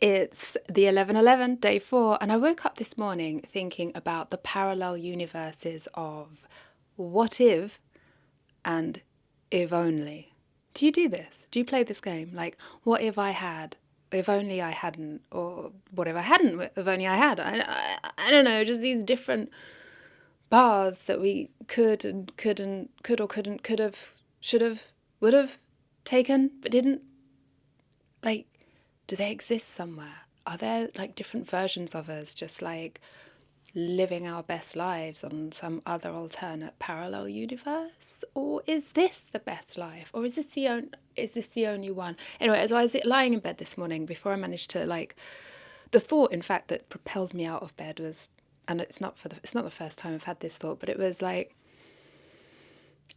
It's the 11/11, day 4, and I woke up this morning thinking about the parallel universes of what if and if only. Do you do this? Do you play this game? Like, what if I had? If only I hadn't, or what if I hadn't? If only I had. I don't know, just these different bars that we could and couldn't, could or couldn't, could have, should have, would have taken, but didn't. Like, do they exist somewhere? Are there like different versions of us just like living our best lives on some other alternate parallel universe? Or is this the best life? Or is this the only one? Anyway, as I was lying in bed this morning, before I managed to like, the thought in fact that propelled me out of bed was, and it's not the first time I've had this thought, but it was like,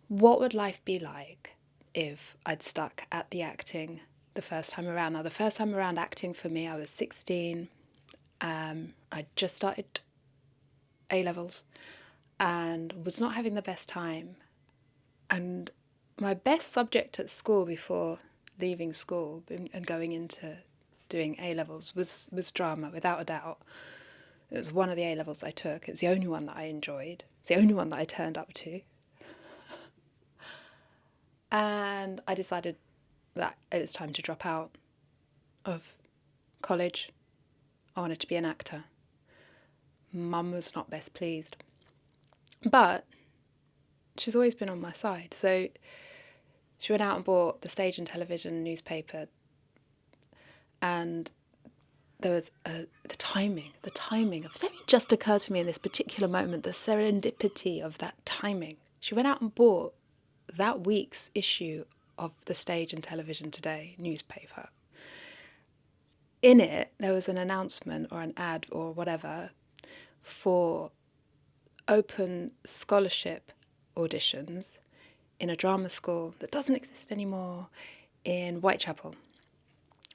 what would life be like if I'd stuck at the acting the first time around? Now, the first time around acting for me, I was 16. I just started A levels and was not having the best time. And my best subject at school before leaving school and going into doing A levels was drama, without a doubt. It was one of the A levels I took. It was the only one that I enjoyed. It's the only one that I turned up to. And I decided that it was time to drop out of college. I wanted to be an actor. Mum was not best pleased. But she's always been on my side. So she went out and bought the Stage and Television newspaper. And there was the timing of something just occurred to me in this particular moment, the serendipity of that timing. She went out and bought that week's issue of the Stage and Television Today newspaper. In it, there was an announcement or an ad or whatever for open scholarship auditions in a drama school that doesn't exist anymore in Whitechapel.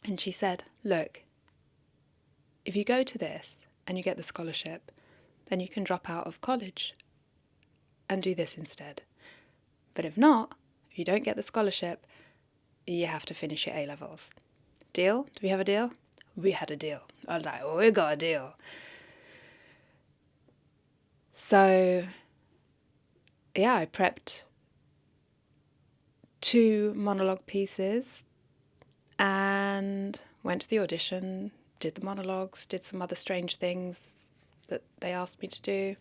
And she said, look, if you go to this and you get the scholarship, then you can drop out of college and do this instead. But if not, if you don't get the scholarship, you have to finish your A levels. Deal? Do we have a deal? We had a deal. I was like, oh, we got a deal. So, yeah, I prepped 2 monologue pieces and went to the audition, did the monologues, did some other strange things that they asked me to do,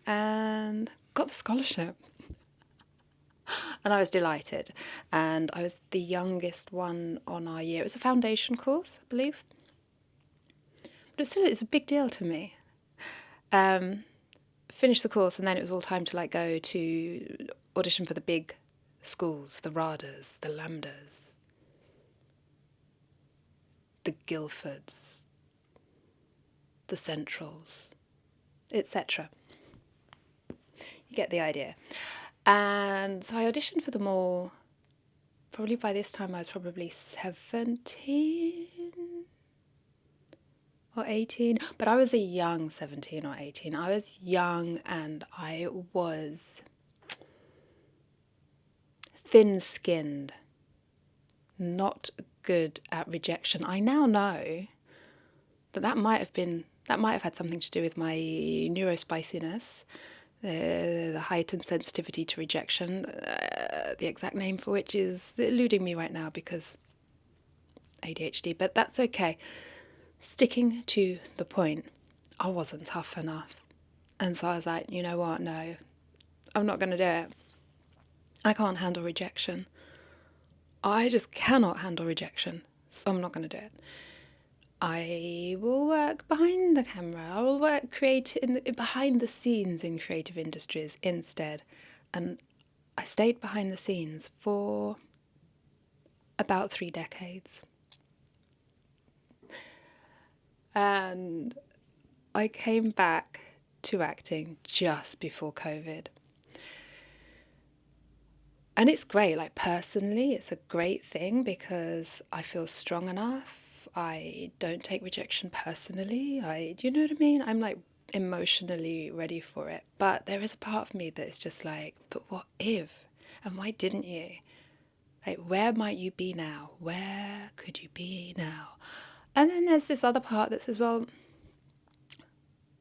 and got the scholarship. And I was delighted. And I was the youngest one on our year. It was a foundation course, I believe. But it's a big deal to me. Finished the course, and then it was all time to like go to audition for the big schools, the RADAs, the Lambdas, the Guildfords, the Centrals, etc. You get the idea. And so I auditioned for them all. Probably by this time I was probably 17 or 18, but I was a young 17 or 18. I was young and I was thin-skinned, not good at rejection. I now know that might have had something to do with my neurospiciness, the heightened sensitivity to rejection, the exact name for which is eluding me right now because ADHD, but that's okay. Sticking to the point, I wasn't tough enough. And so I was like, you know what, no, I'm not going to do it. I can't handle rejection. I just cannot handle rejection, so I'm not going to do it. I will work behind the camera. I will work behind the scenes in creative industries instead. And I stayed behind the scenes for about 3 decades. And I came back to acting just before COVID. And it's great, like personally, it's a great thing because I feel strong enough. I don't take rejection personally. Do you know what I mean? I'm like emotionally ready for it. But there is a part of me that is just like, but what if? And why didn't you? Like, where might you be now? Where could you be now? And then there's this other part that says, well,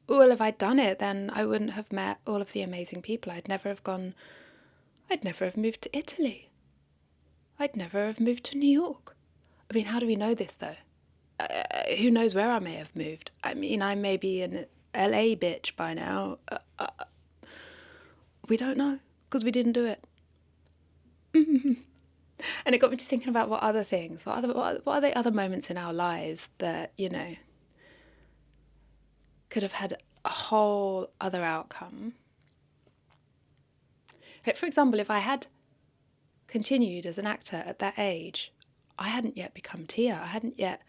if I'd done it, then I wouldn't have met all of the amazing people. I'd never have moved to Italy. I'd never have moved to New York. I mean, how do we know this though? Who knows where I may have moved? I mean, I may be an LA bitch by now. We don't know because we didn't do it. And it got me to thinking about what other things, what are the other moments in our lives that, could have had a whole other outcome. Like, for example, if I had continued as an actor at that age, I hadn't yet become Tia. I hadn't yet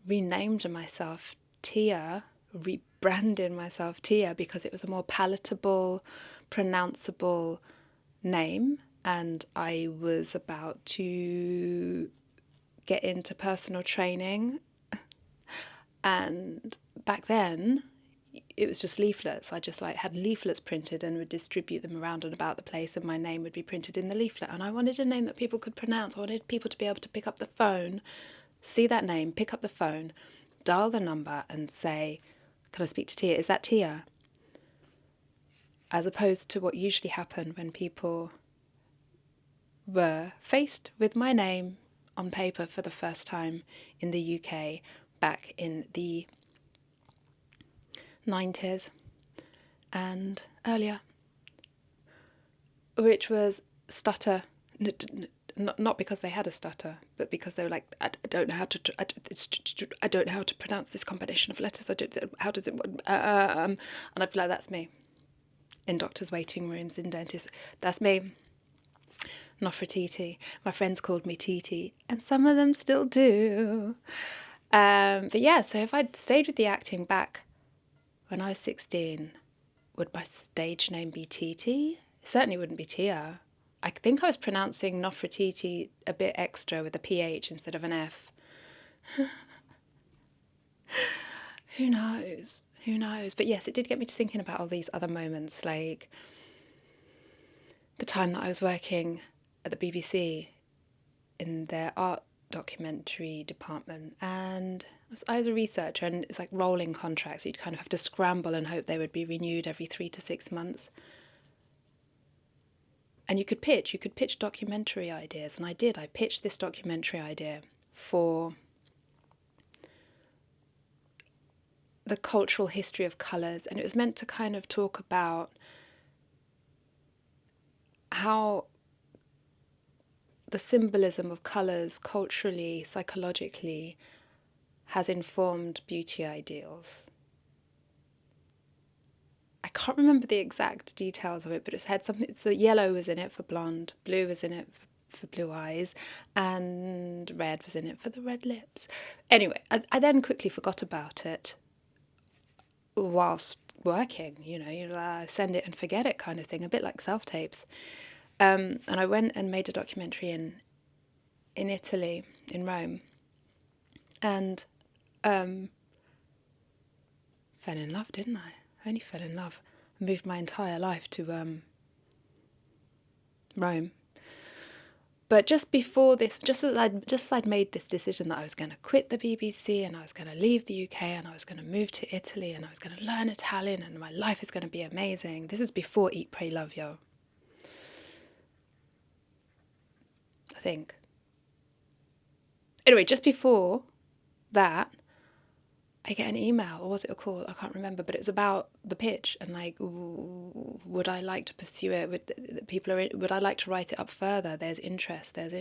renamed myself Tia, rebranded myself Tia, because it was a more palatable, pronounceable name. And I was about to get into personal training. And back then, it was just leaflets. I just had leaflets printed and would distribute them around and about the place, and my name would be printed in the leaflet. And I wanted a name that people could pronounce. I wanted people to be able to pick up the phone, see that name, pick up the phone, dial the number and say, can I speak to Tia? Is that Tia? As opposed to what usually happened when people were faced with my name on paper for the first time in the UK back in the 90s and earlier, which was stutter, not because they had a stutter, but because they were like, I don't know how to pronounce this combination of letters. How does it? And I'd be like, that's me. In doctors' waiting rooms, in dentists, that's me. Nofretiti. My friends called me Titi, and some of them still do. But yeah, so if I'd stayed with the acting back when I was 16, would my stage name be Titi? It certainly wouldn't be Tia. I think I was pronouncing Nofretiti a bit extra with a PH instead of an F. Who knows? Who knows? But yes, it did get me to thinking about all these other moments, like the time that I was working at the BBC in their art documentary department, and I was a researcher, and it's like rolling contracts. You'd kind of have to scramble and hope they would be renewed every 3 to 6 months. And you could pitch documentary ideas, and I did. I pitched this documentary idea for the cultural history of colours, and it was meant to kind of talk about how the symbolism of colours culturally, psychologically, has informed beauty ideals. I can't remember the exact details of it, but it had something. So yellow was in it for blonde, blue was in it for blue eyes, and red was in it for the red lips. Anyway, I then quickly forgot about it whilst working. You send it and forget it kind of thing, a bit like self-tapes. And I went and made a documentary in Italy, in Rome, and fell in love, didn't I? I only fell in love. I moved my entire life to Rome. But just before this, just as I'd made this decision that I was going to quit the BBC and I was going to leave the UK and I was going to move to Italy and I was going to learn Italian and my life is going to be amazing. This was before Eat, Pray, Love, Yo. I think. Anyway, just before that, I get an email, or was it a call? I can't remember, but it was about the pitch and like, would I like to pursue it? Would I like to write it up further? There's interest. And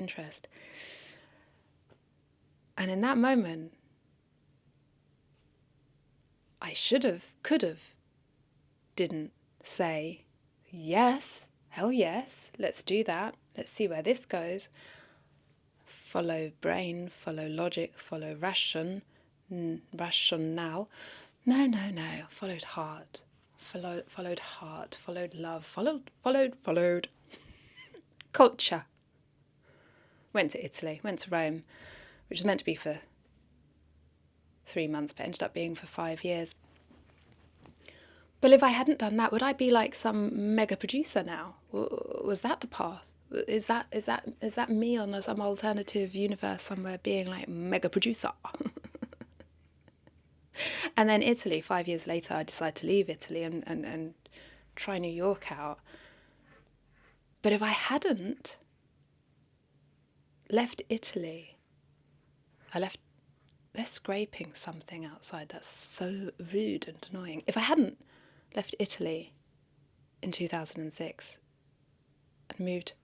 in that moment, I could have, didn't say, yes, hell yes, let's do that. Let's see where this goes. Follow brain, follow logic, follow rationale. No. Followed heart. Followed heart. Followed love. Followed. Culture. Went to Italy. Went to Rome, which was meant to be for 3 months, but ended up being for 5 years. But if I hadn't done that, would I be like some mega producer now? Was that the path? Is that me on some alternative universe somewhere being like mega producer? And then Italy, 5 years later, I decided to leave Italy and try New York out. But if I hadn't left Italy, they're scraping something outside that's so rude and annoying. If I hadn't left Italy in 2006 and moved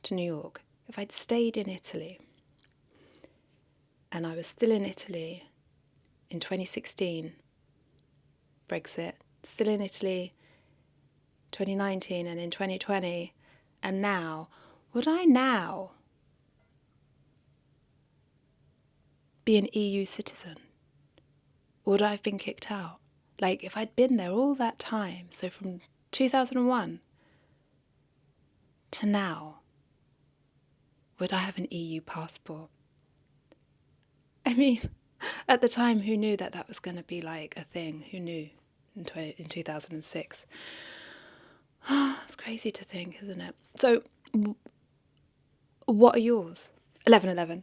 to New York, if I'd stayed in Italy and I was still in Italy in 2016, Brexit, still in Italy 2019 and in 2020, and now, would I now be an EU citizen? Or would I have been kicked out? Like, if I'd been there all that time, so from 2001 to now, would I have an EU passport? I mean, at the time, who knew that that was going to be like a thing? Who knew in 2006? It's crazy to think, isn't it? So, what are yours? 11/11.